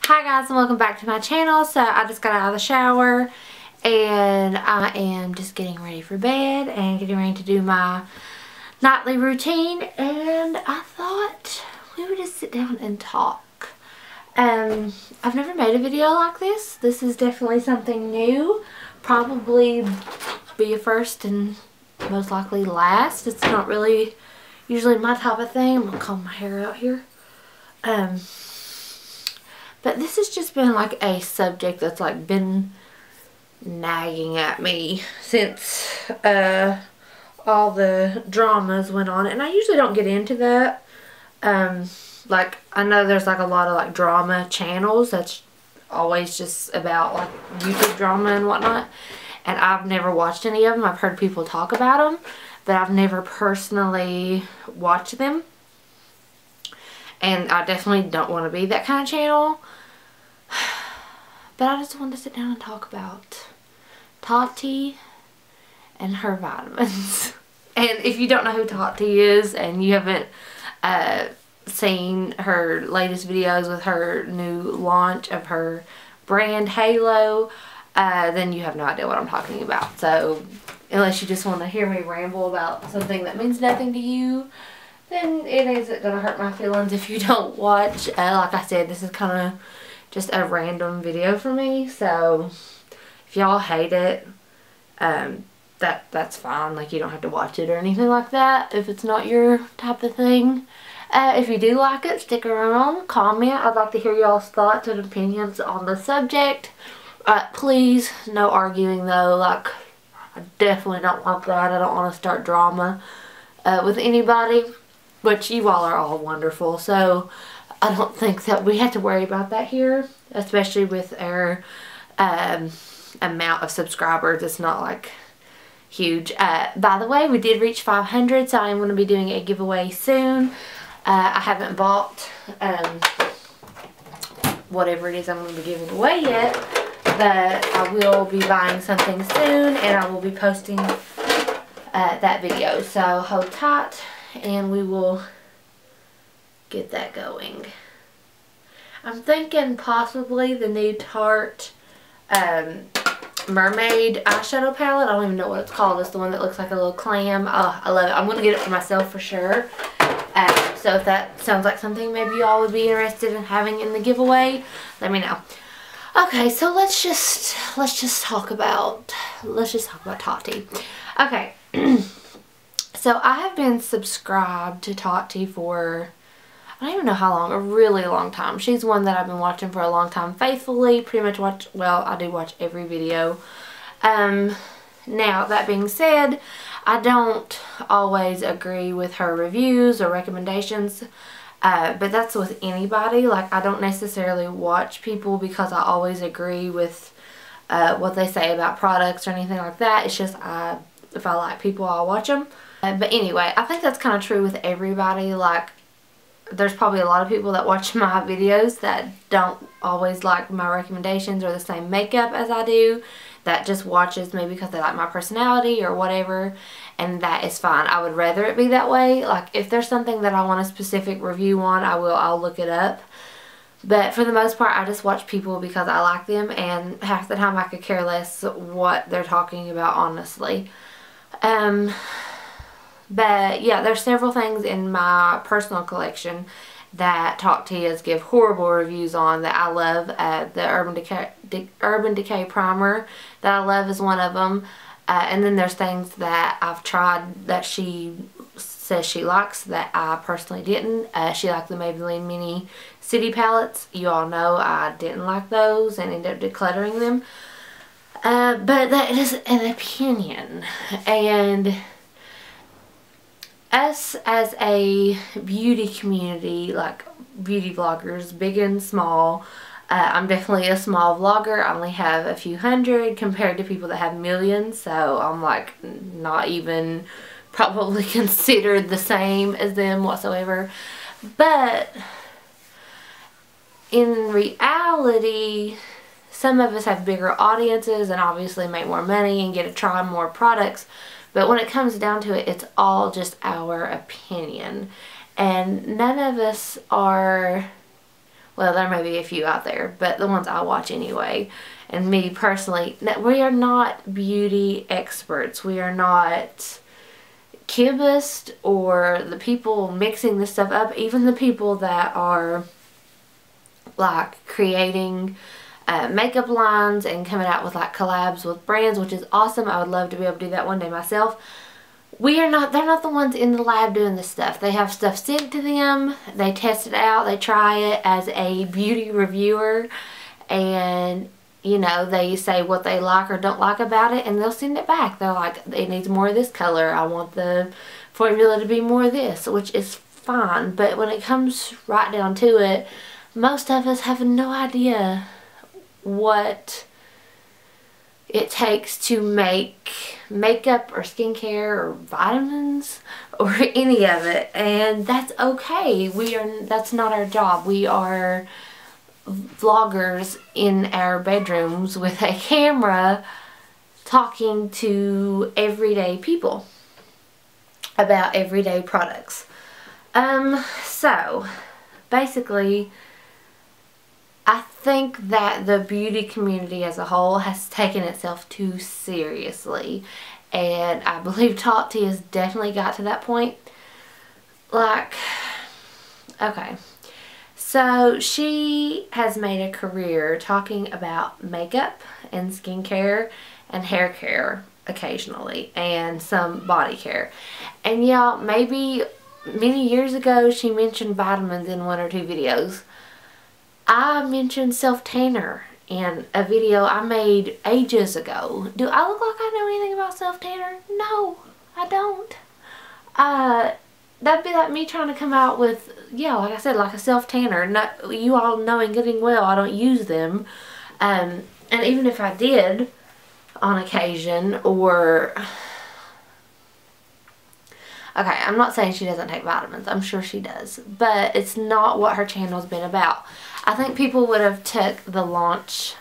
Hi guys and welcome back to my channel. So I just got out of the shower and I am just getting ready for bed and getting ready to do my nightly routine, and I thought we would just sit down and talk. I've never made a video like this. This is definitely something new. Probably be a first and most likely last. It's not really usually my type of thing. I'm gonna comb my hair out here. But this has just been like a subject that's like been nagging at me since all the dramas went on, and I usually don't get into that. Like I know there's like a lot of like drama channels that's always just about like YouTube drama and whatnot, and I've never watched any of them. I've heard people talk about them, but I've never personally watched them. And I definitely don't want to be that kind of channel. But I just wanted to sit down and talk about Tati and her vitamins. And if you don't know who Tati is and you haven't seen her latest videos with her new launch of her brand Halo, then you have no idea what I'm talking about. So unless you just want to hear me ramble about something that means nothing to you, then it isn't going to hurt my feelings if you don't watch. Like I said, this is kind of just a random video for me. So if y'all hate it, that's fine. Like, you don't have to watch it or anything like that if it's not your type of thing. If you do like it, stick around, comment. I'd like to hear y'all's thoughts and opinions on the subject. Please, no arguing though. Like, I definitely don't want that. I don't want to start drama with anybody. But you all are all wonderful, so I don't think that we have to worry about that here, especially with our amount of subscribers. It's not like huge. By the way, we did reach 500, so I'm going to be doing a giveaway soon. I haven't bought whatever it is I'm going to be giving away yet, but I will be buying something soon, and I will be posting that video. So hold tight and we will get that going. I'm thinking possibly the new Tarte Mermaid eyeshadow palette. I don't even know what it's called. It's the one that looks like a little clam. Oh, I love it. I'm going to get it for myself for sure. So if that sounds like something maybe y'all would be interested in having in the giveaway, let me know. Okay, so let's just talk about Tati. Okay. So I have been subscribed to Tati for, I don't even know how long, a really long time. She's one that I've been watching for a long time faithfully. Pretty much watch, well, I do watch every video. Now, that being said, I don't always agree with her reviews or recommendations. But that's with anybody. Like, I don't necessarily watch people because I always agree with what they say about products or anything like that. It's just, if I like people, I'll watch them. But anyway, I think that's kind of true with everybody. Like, there's probably a lot of people that watch my videos that don't always like my recommendations or the same makeup as I do, that just watches me because they like my personality or whatever, and that is fine. I would rather it be that way. Like, if there's something that I want a specific review on, I'll look it up. But for the most part, I just watch people because I like them, and half the time I could care less what they're talking about, honestly. But yeah, there's several things in my personal collection that Tati's give horrible reviews on that I love. The Urban Decay Primer that I love is one of them. And then there's things that I've tried that she says she likes that I personally didn't. She liked the Maybelline Mini City Palettes. You all know I didn't like those and ended up decluttering them. But that is an opinion. And us as a beauty community, like beauty vloggers, big and small, I'm definitely a small vlogger. I only have a few hundred compared to people that have millions, so I'm like not even probably considered the same as them whatsoever. But in reality, some of us have bigger audiences and obviously make more money and get to try more products. But when it comes down to it, it's all just our opinion. And none of us are Well, there may be a few out there, but the ones I watch anyway. And me personally, we are not beauty experts. We are not chemists or the people mixing this stuff up. Even the people that are like creating makeup lines and coming out with like collabs with brands, which is awesome. I would love to be able to do that one day myself. They're not the ones in the lab doing this stuff. They have stuff sent to them, they test it out, they try it as a beauty reviewer, and you know, they say what they like or don't like about it, and they'll send it back. They're like, it needs more of this color, I want the formula to be more of this, which is fine. But when it comes right down to it, most of us have no idea what it takes to make makeup or skincare or vitamins or any of it, and that's okay. That's not our job. We are vloggers in our bedrooms with a camera talking to everyday people about everyday products. So basically, I think that the beauty community as a whole has taken itself too seriously, and I believe Tati has definitely got to that point. Like, okay, so she has made a career talking about makeup and skincare and hair care occasionally, and some body care. And yeah, maybe many years ago she mentioned vitamins in one or two videos. I mentioned self-tanner in a video I made ages ago. Do I look like I know anything about self-tanner? No, I don't. That'd be like me trying to come out with, yeah, like I said, like a self-tanner. You all knowing gooding well I don't use them. And even if I did on occasion, or... Okay, I'm not saying she doesn't take vitamins. I'm sure she does. But it's not what her channel's been about. I think people would have took the launch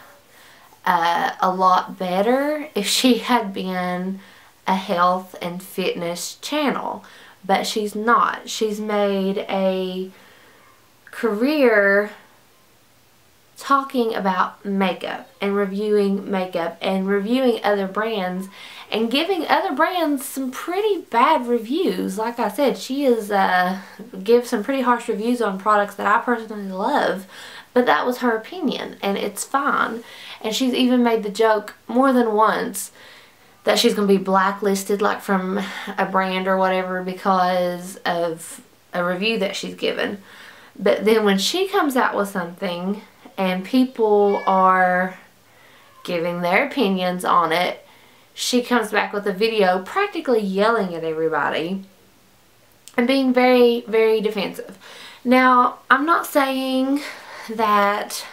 a lot better if she had been a health and fitness channel. But she's not. She's made a career talking about makeup and reviewing other brands and giving other brands some pretty bad reviews. Like I said, she has gives some pretty harsh reviews on products that I personally love, but that was her opinion and it's fine. And she's even made the joke more than once that she's going to be blacklisted, like from a brand or whatever, because of a review that she's given. But then when she comes out with something and people are giving their opinions on it, she comes back with a video practically yelling at everybody and being very, very defensive. Now, I'm not saying that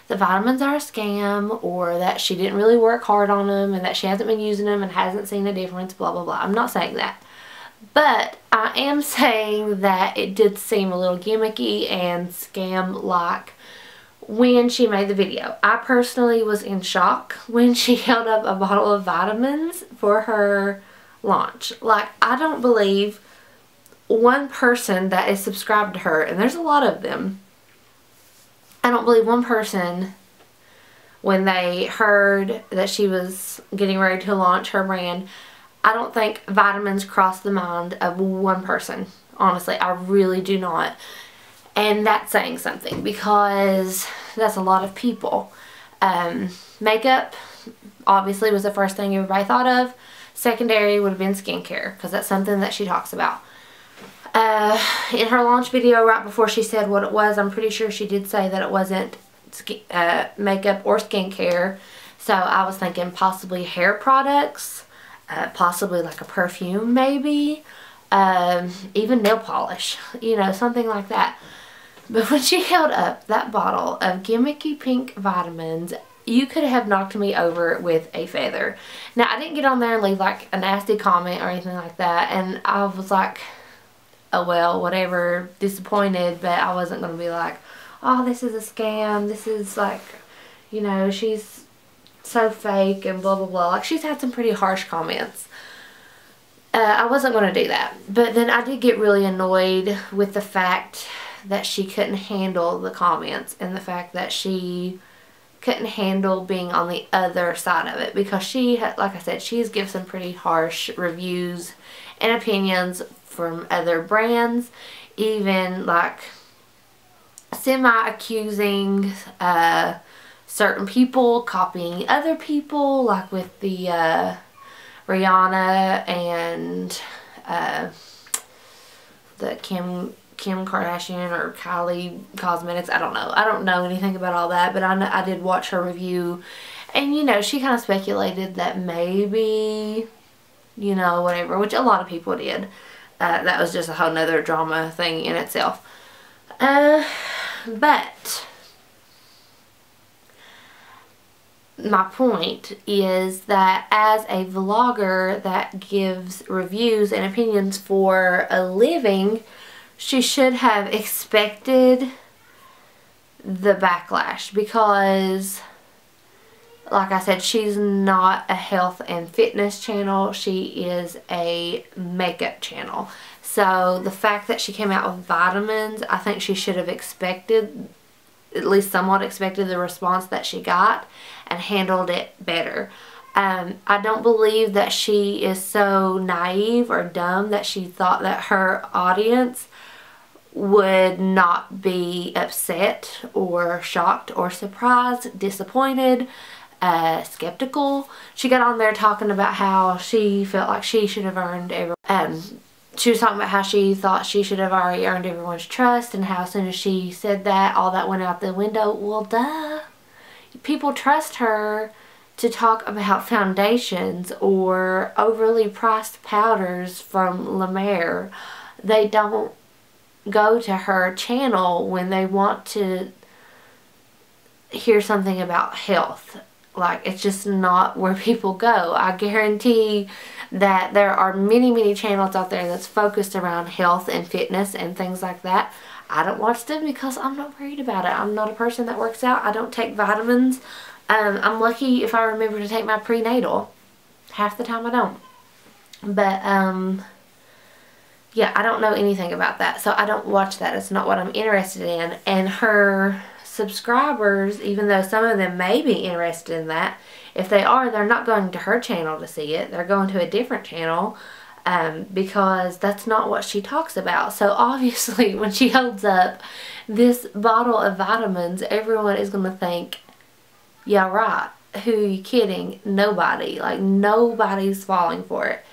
the vitamins are a scam or that she didn't really work hard on them and that she hasn't been using them and hasn't seen a difference, blah, blah, blah. I'm not saying that. But I am saying that it did seem a little gimmicky and scam-like when she made the video. I personally was in shock when she held up a bottle of vitamins for her launch. Like, I don't believe one person that is subscribed to her, and there's a lot of them, I don't believe one person, when they heard that she was getting ready to launch her brand, I don't think vitamins crossed the mind of one person. Honestly, I really do not. And that's saying something, because that's a lot of people. Makeup obviously was the first thing everybody thought of. Secondary would have been skincare, because that's something that she talks about. In her launch video right before she said what it was, I'm pretty sure she did say that it wasn't makeup or skincare. So I was thinking possibly hair products, possibly like a perfume maybe, even nail polish, you know, something like that. But when she held up that bottle of gimmicky pink vitamins, you could have knocked me over with a feather. Now, I didn't get on there and leave like a nasty comment or anything like that, and I was like, oh well, whatever, disappointed, but I wasn't going to be like, oh, this is a scam, this is like, you know, she's so fake and blah blah blah. Like, she's had some pretty harsh comments. I wasn't going to do that. But then I did get really annoyed with the fact that she couldn't handle the comments and the fact that she couldn't handle being on the other side of it, because she, like I said, she's given some pretty harsh reviews and opinions from other brands, even like semi-accusing certain people copying other people, like with the Rihanna and the Kim Kardashian or Kylie Cosmetics. I don't know anything about all that, but I did watch her review, and you know, she kind of speculated that maybe, you know, whatever, which a lot of people did. That was just a whole nother drama thing in itself. But my point is that as a vlogger that gives reviews and opinions for a living, she should have expected the backlash, because like I said, she's not a health and fitness channel. She is a makeup channel. So the fact that she came out with vitamins, I think she should have expected, at least somewhat expected, the response that she got and handled it better. I don't believe that she is so naive or dumb that she thought that her audience would not be upset or shocked or surprised, disappointed, skeptical. She got on there talking about how she felt like she should have earned she was talking about how she thought she should have already earned everyone's trust, and how as soon as she said that, all that went out the window. Well, duh. People trust her to talk about foundations or overly priced powders from La Mer. They don't go to her channel when they want to hear something about health. Like, it's just not where people go. I guarantee that there are many channels out there that's focused around health and fitness and things like that. I don't watch them because I'm not worried about it. I'm not a person that works out. I don't take vitamins. I'm lucky if I remember to take my prenatal. Half the time I don't. But, yeah, I don't know anything about that. So I don't watch that. It's not what I'm interested in. And her subscribers, even though some of them may be interested in that, if they are, they're not going to her channel to see it. They're going to a different channel because that's not what she talks about. So obviously when she holds up this bottle of vitamins, everyone is going to think, yeah, right, who are you kidding? Nobody. Like, nobody's falling for it.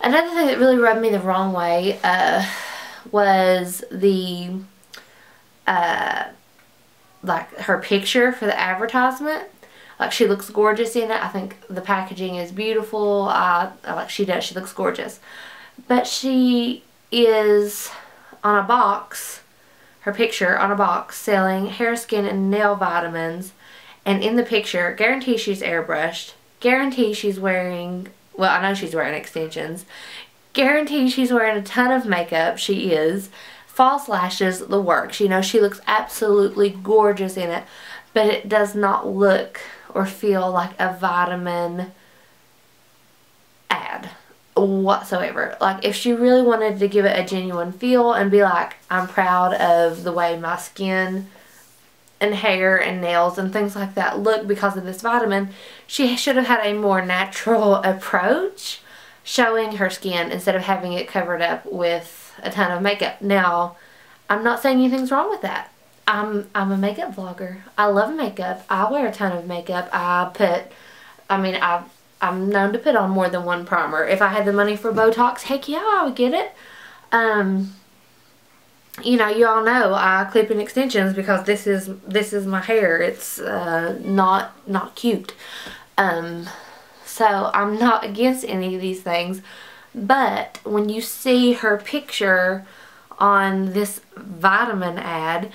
Another thing that really rubbed me the wrong way was the like her picture for the advertisement. Like, she looks gorgeous in it. I think the packaging is beautiful. I like she does. She looks gorgeous. But she is on a box, her picture on a box, selling hair, skin, and nail vitamins. And in the picture, guarantee she's airbrushed. Guarantee she's wearing, well, I know she's wearing extensions. Guarantee she's wearing a ton of makeup. She is. False lashes, the works. You know, she looks absolutely gorgeous in it. But it does not look or feel like a vitamin ad whatsoever. Like, if she really wanted to give it a genuine feel and be like, I'm proud of the way my skin and hair and nails and things like that look because of this vitamin, she should have had a more natural approach showing her skin instead of having it covered up with a ton of makeup. Now, I'm not saying anything's wrong with that. I'm a makeup vlogger. I love makeup. I wear a ton of makeup. I'm known to put on more than one primer. If I had the money for Botox, heck yeah, I would get it. You know, you all know I clip in extensions because this is my hair. It's not cute. So I'm not against any of these things. But when you see her picture on this vitamin ad,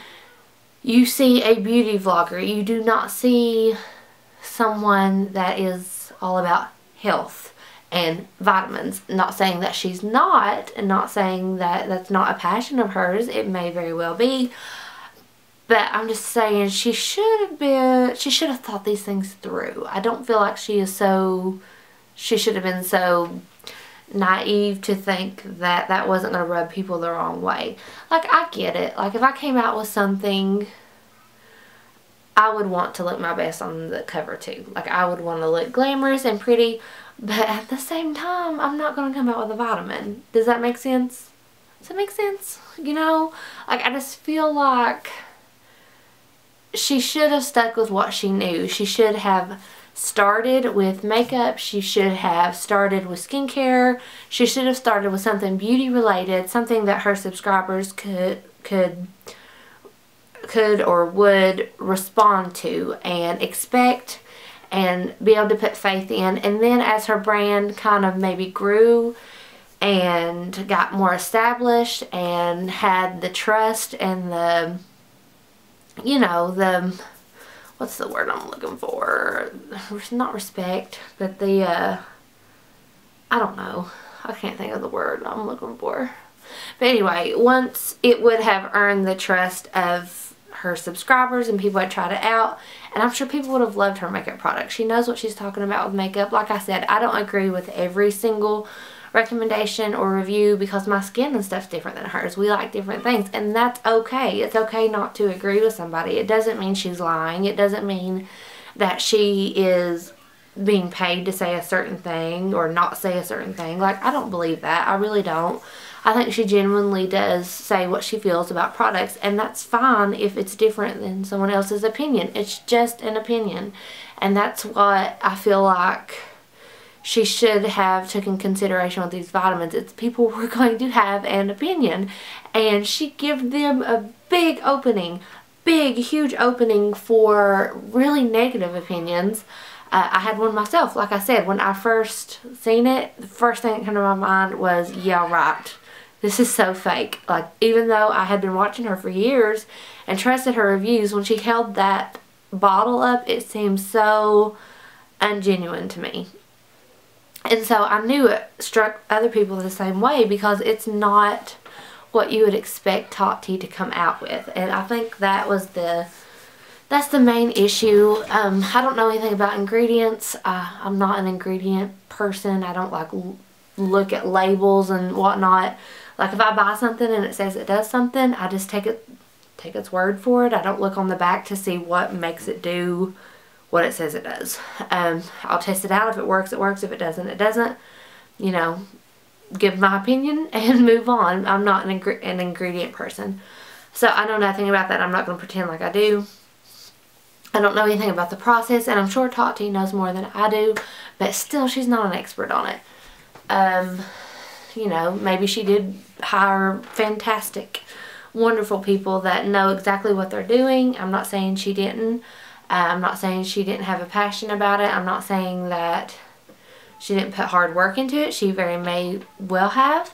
you see a beauty vlogger. You do not see someone that is all about health and vitamins. Not saying that she's not, and not saying that that's not a passion of hers. It may very well be. But I'm just saying she should have thought these things through. I don't feel like she should have been so naive to think that that wasn't going to rub people the wrong way. Like, I get it. Like, if I came out with something, I would want to look my best on the cover too. Like, I would want to look glamorous and pretty, but at the same time, I'm not going to come out with a vitamin. Does that make sense? Does that make sense? You know? Like, I just feel like she should have stuck with what she knew. She should have started with makeup. She should have started with skincare. She should have started with something beauty related, something that her subscribers could or would respond to and expect and be able to put faith in. And then as her brand kind of maybe grew and got more established and had the trust and the, you know, the, what's the word I'm looking for? Not respect, but the, I don't know. I can't think of the word I'm looking for. But anyway, once it would have earned the trust of her subscribers and people had tried it out, and I'm sure people would have loved her makeup product. She knows what she's talking about with makeup. Like I said, I don't agree with every single recommendation or review because my skin and stuff's different than hers. We like different things, and that's okay. It's okay not to agree with somebody. It doesn't mean she's lying. It doesn't mean that she is being paid to say a certain thing or not say a certain thing. Like, I don't believe that. I really don't. I think she genuinely does say what she feels about products, and that's fine if it's different than someone else's opinion. It's just an opinion, and that's what I feel like she should have taken consideration with these vitamins. It's people were going to have an opinion, and she gave them a big opening, big, huge opening for really negative opinions. I had one myself. Like I said, when I first seen it, the first thing that came to my mind was, yeah, right. This is so fake. Like, even though I had been watching her for years and trusted her reviews, when she held that bottle up, it seemed so ungenuine to me. And so I knew it struck other people the same way because it's not what you would expect Tati to come out with. And I think that's the main issue. I don't know anything about ingredients. I'm not an ingredient person. I don't like look at labels and whatnot. Like, if I buy something and it says it does something, I just take its word for it. I don't look on the back to see what makes it do what it says it does. I'll test it out. If it works, it works. If it doesn't, it doesn't. You know, give my opinion and move on. I'm not an ingredient person. So I know nothing about that. I'm not going to pretend like I do. I don't know anything about the process, and I'm sure Tati knows more than I do, but still, she's not an expert on it. You know, maybe she did hire fantastic, wonderful people that know exactly what they're doing. I'm not saying she didn't. I'm not saying she didn't have a passion about it. I'm not saying that she didn't put hard work into it. She very may well have,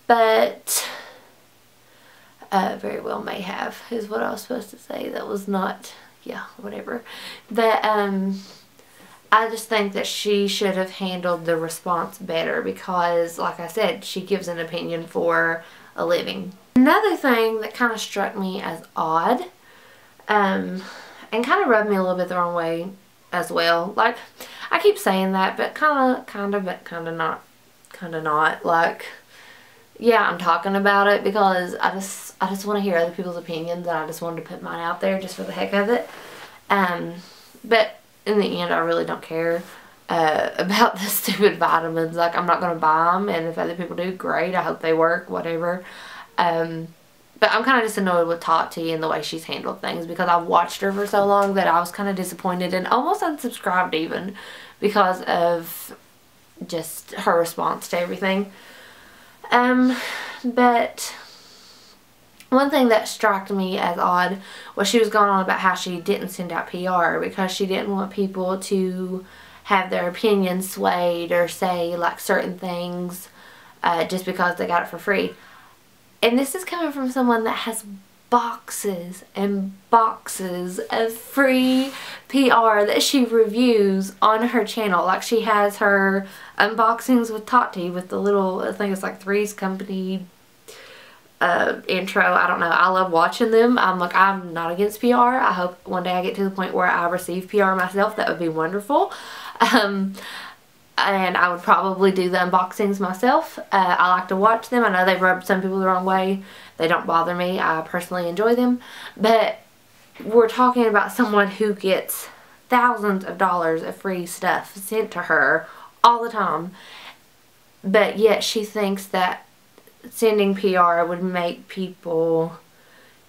but very well may have is what I was supposed to say. That was not, yeah, whatever. But I just think that she should have handled the response better because, like I said, she gives an opinion for a living. Another thing that kind of struck me as odd, and kind of rubbed me a little bit the wrong way as well. Like, I keep saying that, but kind of, but kind of not. Like, yeah, I'm talking about it because I just want to hear other people's opinions, and I just wanted to put mine out there just for the heck of it. But in the end, I really don't care about the stupid vitamins. Like, I'm not going to buy them, and if other people do, great. I hope they work, whatever. But I'm kind of just annoyed with Tati and the way she's handled things because I've watched her for so long that I was kind of disappointed and almost unsubscribed even because of just her response to everything. But one thing that struck me as odd was she was going on about how she didn't send out PR because she didn't want people to have their opinions swayed or say like certain things just because they got it for free. And this is coming from someone that has boxes and boxes of free PR that she reviews on her channel. Like, she has her unboxings with Tati with the little, I think it's like Three's Company intro. I don't know. I love watching them. I'm not against PR. I hope one day I get to the point where I receive PR myself. That would be wonderful. and I would probably do the unboxings myself. I like to watch them. I know they rub some people the wrong way. They don't bother me. I personally enjoy them. But we're talking about someone who gets thousands of dollars of free stuff sent to her all the time. But yet she thinks that sending PR would make people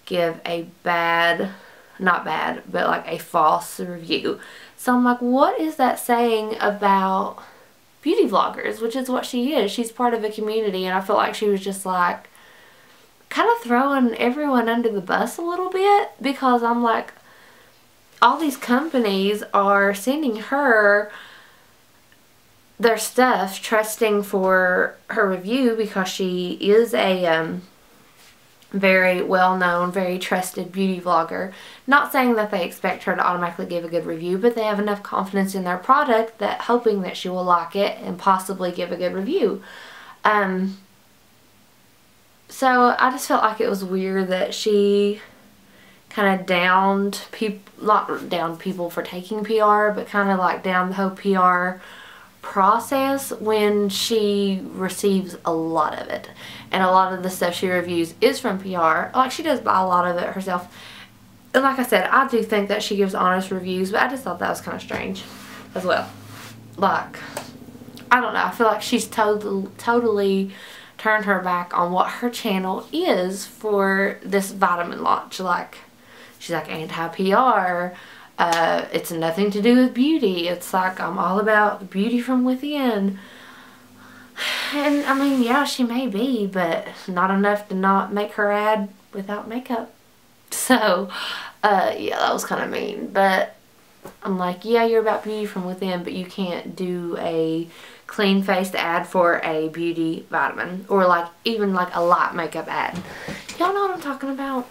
give a bad, not bad, but like a false review. So I'm like, what is that saying about beauty vloggers? Which is what she is. She's part of a community, and I feel like she was just like kind of throwing everyone under the bus a little bit, because I'm like, all these companies are sending her their stuff trusting for her review because she is a very well-known, very trusted beauty vlogger. Not saying that they expect her to automatically give a good review, but they have enough confidence in their product that hoping that she will like it and possibly give a good review. So I just felt like it was weird that she kind of downed people, not downed people for taking PR, but kind of like down the whole PR process when she receives a lot of it. And a lot of the stuff she reviews is from PR. Like, she does buy a lot of it herself. And like I said, I do think that she gives honest reviews, but I just thought that was kind of strange as well. Like, I don't know. I feel like she's totally turned her back on what her channel is for this vitamin launch. Like, she's like anti-PR. It's nothing to do with beauty. It's like, I'm all about beauty from within. And I mean, yeah, she may be, but not enough to not make her ad without makeup. So, yeah, that was kind of mean. But I'm like, yeah, you're about beauty from within, but you can't do a clean-faced ad for a beauty vitamin. Or like, even like a light makeup ad. Y'all know what I'm talking about?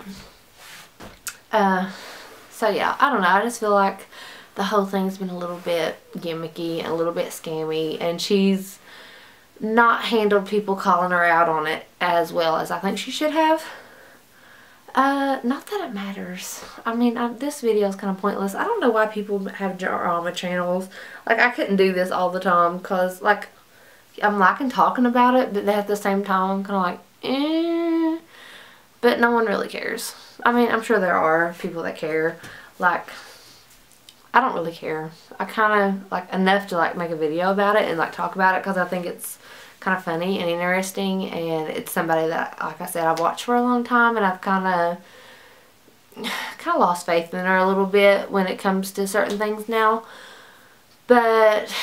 So yeah, I don't know. I just feel like the whole thing's been a little bit gimmicky and a little bit scammy, and she's not handled people calling her out on it as well as I think she should have. Not that it matters. I mean, this video is kind of pointless. I don't know why people have drama channels. Like, I couldn't do this all the time because, like, I'm liking talking about it, but at the same time, I'm kind of like, eh. But no one really cares. I mean, I'm sure there are people that care. Like, I don't really care. I kind of, like, enough to, like, make a video about it and, like, talk about it because I think it's kind of funny and interesting, and it's somebody that, like I said, I've watched for a long time, and I've kind of lost faith in her a little bit when it comes to certain things now. But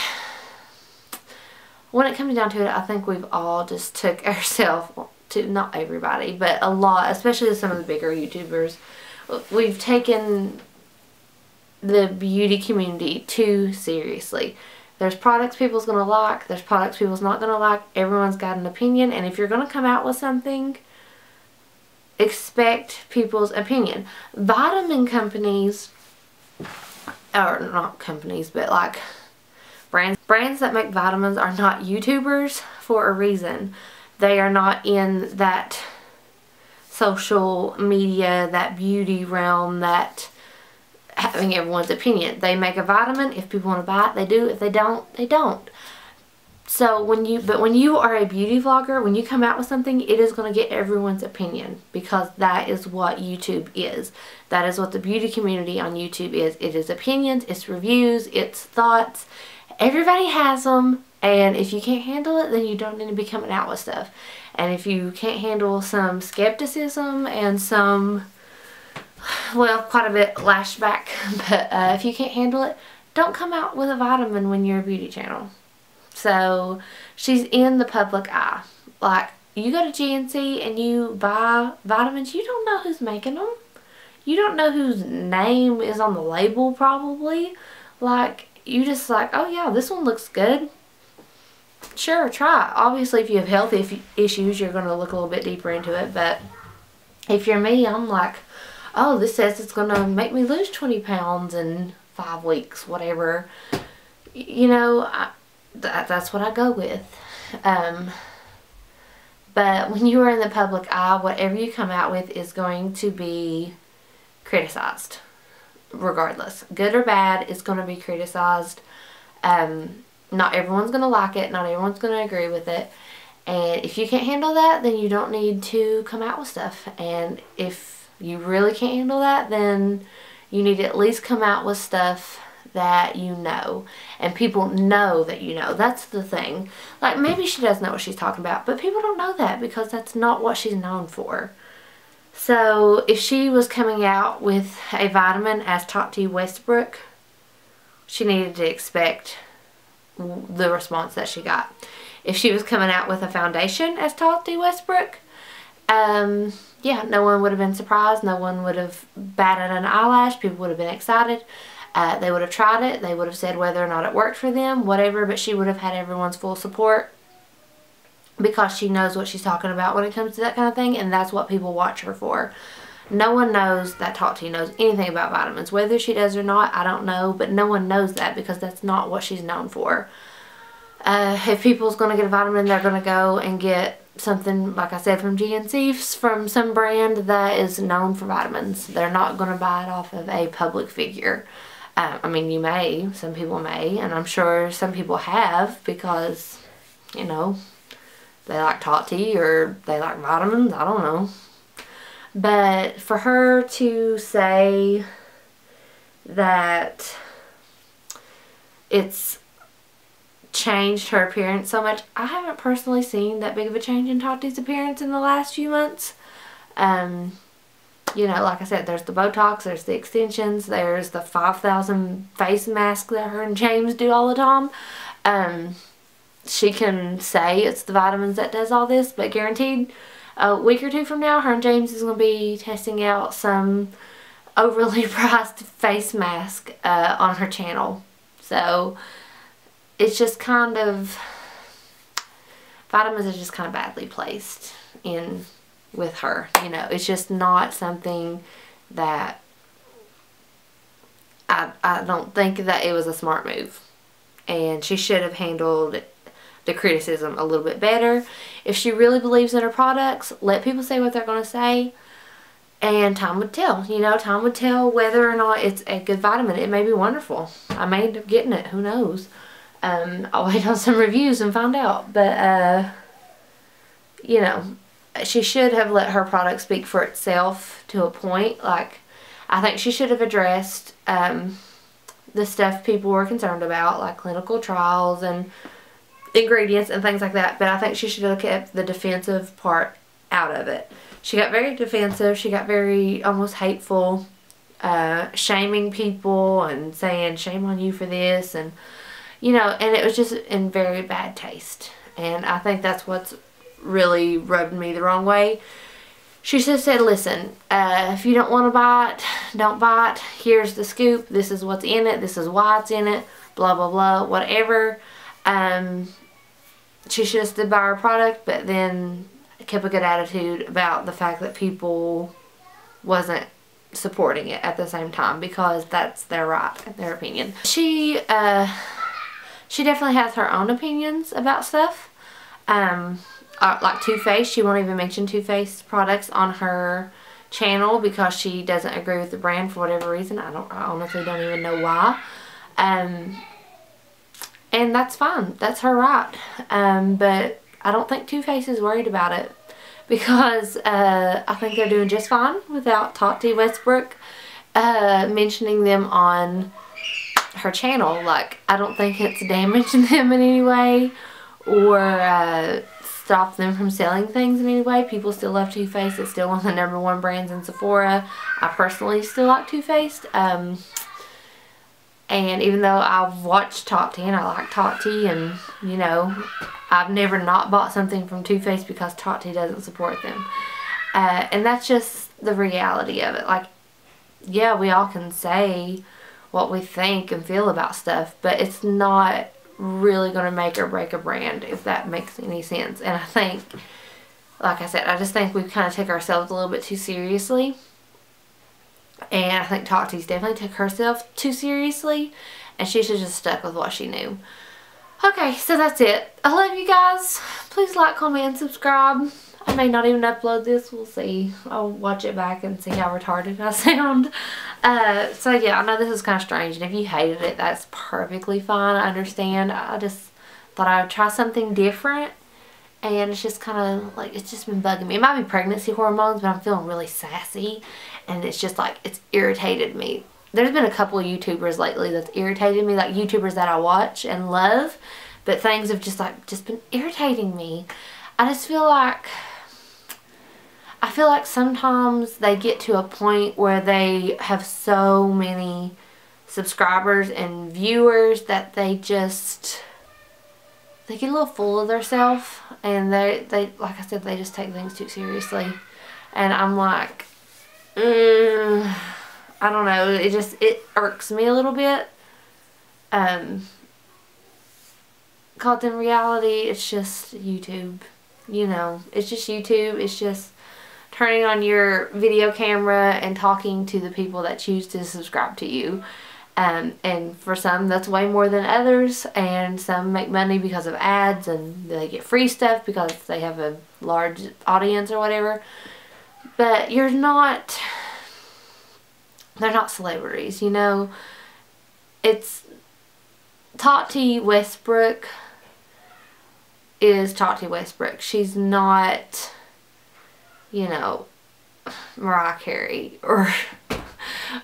when it comes down to it, I think we've all just took ourselves to, not everybody, but a lot, especially some of the bigger YouTubers, we've taken the beauty community too seriously. There's products people's going to like, there's products people's not going to like, everyone's got an opinion, and if you're going to come out with something, expect people's opinion. Vitamin companies, or not companies, but like brands that make vitamins are not YouTubers for a reason. They are not in that social media, that beauty realm, that having everyone's opinion. They make a vitamin. If people want to buy it, they do. If they don't, they don't. So when you are a beauty vlogger, when you come out with something, it is going to get everyone's opinion, because that is what YouTube is. That is what the beauty community on YouTube is. It is opinions, it's reviews, it's thoughts. Everybody has them, and if you can't handle it, then you don't need to be coming out with stuff. And if you can't handle some skepticism and some, well, quite a bit lashback, but if you can't handle it, don't come out with a vitamin when you're a beauty channel. So she's in the public eye. Like, you go to GNC and you buy vitamins, you don't know who's making them. You don't know whose name is on the label, probably. Like, you just like, oh yeah, this one looks good. Sure, try it. Obviously, if you have health issues, you're going to look a little bit deeper into it. But if you're me, I'm like, oh, this says it's going to make me lose 20 pounds in 5 weeks, whatever. You know, that's what I go with. But when you are in the public eye, whatever you come out with is going to be criticized. Regardless. Good or bad, it's going to be criticized. not everyone's going to like it. Not everyone's going to agree with it. And if you can't handle that, then you don't need to come out with stuff. And if you really can't handle that, then you need to at least come out with stuff that you know. And people know that you know. That's the thing. Like, maybe she does know what she's talking about, but people don't know that because that's not what she's known for. So, if she was coming out with a vitamin as Tati Westbrook, she needed to expect the response that she got. If she was coming out with a foundation as Tati Westbrook, yeah, no one would have been surprised. No one would have batted an eyelash. People would have been excited. They would have tried it. They would have said whether or not it worked for them, whatever, but she would have had everyone's full support because she knows what she's talking about when it comes to that kind of thing, and that's what people watch her for. No one knows that Tati knows anything about vitamins. Whether she does or not, I don't know, but no one knows that because that's not what she's known for. If people's going to get a vitamin, they're going to go and get something, like I said, from GNC, from some brand that is known for vitamins. They're not going to buy it off of a public figure. I mean, you may. Some people may, and I'm sure some people have because, you know, they like Tati or they like vitamins. I don't know. But for her to say that it's changed her appearance so much, I haven't personally seen that big of a change in Tati's appearance in the last few months. You know, like I said, there's the Botox, there's the extensions, there's the 5,000 face mask that her and James do all the time. She can say it's the vitamins that does all this, but guaranteed a week or two from now, her and James is going to be testing out some overly priced face mask on her channel. So, it's just kind of, vitamins are just kind of badly placed in with her. You know, it's just not something that, I don't think that it was a smart move. And she should have handled the criticism a little bit better. If she really believes in her products, let people say what they're going to say, and time would tell. You know, time would tell whether or not it's a good vitamin. It may be wonderful. I may end up getting it. Who knows? I'll wait on some reviews and find out. But, you know, she should have let her product speak for itself to a point. Like, I think she should have addressed the stuff people were concerned about, like clinical trials and ingredients and things like that. But I think she should have kept the defensive part out of it. She got very defensive. She got very almost hateful, shaming people and saying, shame on you for this, and you know, and it was just in very bad taste. And I think that's what's really rubbed me the wrong way. She should have said, listen, if you don't want to buy it, don't buy it. Here's the scoop. This is what's in it. This is why it's in it. Blah, blah, blah. Whatever. She should have stood by her product, but then kept a good attitude about the fact that people wasn't supporting it at the same time, because that's their right, their opinion. She definitely has her own opinions about stuff. Like Too Faced, she won't even mention Too Faced products on her channel because she doesn't agree with the brand for whatever reason. I honestly don't even know why. And that's fine. That's her right. But I don't think Too Faced is worried about it, because I think they're doing just fine without Tati Westbrook mentioning them on her channel. Like, I don't think it's damaging them in any way or stop them from selling things in any way. People still love Too Faced. It's still one of the #1 brands in Sephora. I personally still like Too Faced. And even though I've watched Tati and I like Tati, and you know, I've never not bought something from Too Faced because Tati doesn't support them. And that's just the reality of it. Like, yeah, we all can say what we think and feel about stuff, but it's not really going to make or break a brand, if that makes any sense. And I think, like I said, I just think we've kind of took ourselves a little bit too seriously. And I think Tati's definitely took herself too seriously, and she should have just stuck with what she knew. Okay, so that's it. I love you guys. Please like, comment, and subscribe. I may not even upload this. We'll see. I'll watch it back and see how retarded I sound. So yeah, I know this is kind of strange, and if you hated it, that's perfectly fine. I understand. I just thought I would try something different, and it's just kind of like, it's just been bugging me. It might be pregnancy hormones, but I'm feeling really sassy, and it's just like, it's irritated me. There's been a couple of YouTubers lately that's irritated me, like YouTubers that I watch and love, but things have just been irritating me. I feel like sometimes they get to a point where they have so many subscribers and viewers that they get a little full of themselves, and they like I said, they just take things too seriously. And I'm like, I don't know, it irks me a little bit. Cause in reality, it's just YouTube. You know, it's just YouTube. It's just turning on your video camera and talking to the people that choose to subscribe to you. And for some, that's way more than others. And some make money because of ads, and they get free stuff because they have a large audience or whatever. But they're not celebrities, you know. It's Tati Westbrook is Tati Westbrook. She's not, you know, Mariah Carey or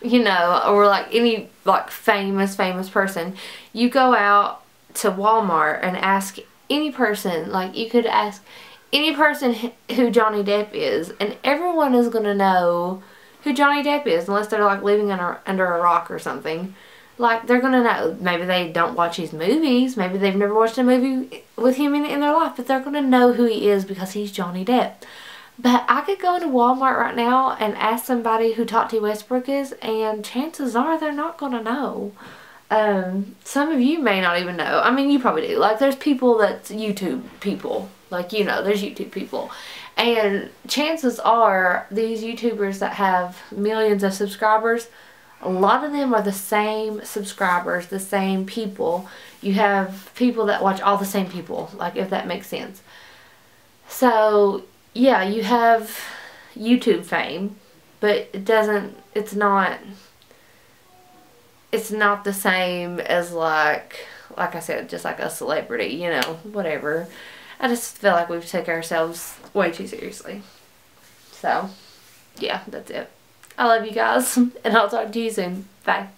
you know, or like any like famous person. You go out to Walmart and ask any person, like you could ask any person who Johnny Depp is, and everyone is going to know who Johnny Depp is, unless they're like living under a rock or something. Like, they're going to know. Maybe they don't watch his movies. Maybe they've never watched a movie with him in their life. But they're going to know who he is because he's Johnny Depp. But I could go into Walmart right now and ask somebody who Tati Westbrook is, and chances are they're not going to know. Some of you may not even know. I mean, you probably do. Like, there's people that's YouTube people. Like, you know, there's YouTube people. And chances are these YouTubers that have millions of subscribers, a lot of them are the same subscribers, the same people. You have people that watch all the same people, like, if that makes sense. So, yeah, you have YouTube fame, but it's not the same as like I said, just like a celebrity, you know, whatever. I just feel like we've took ourselves way too seriously. So, yeah, that's it. I love you guys, and I'll talk to you soon. Bye.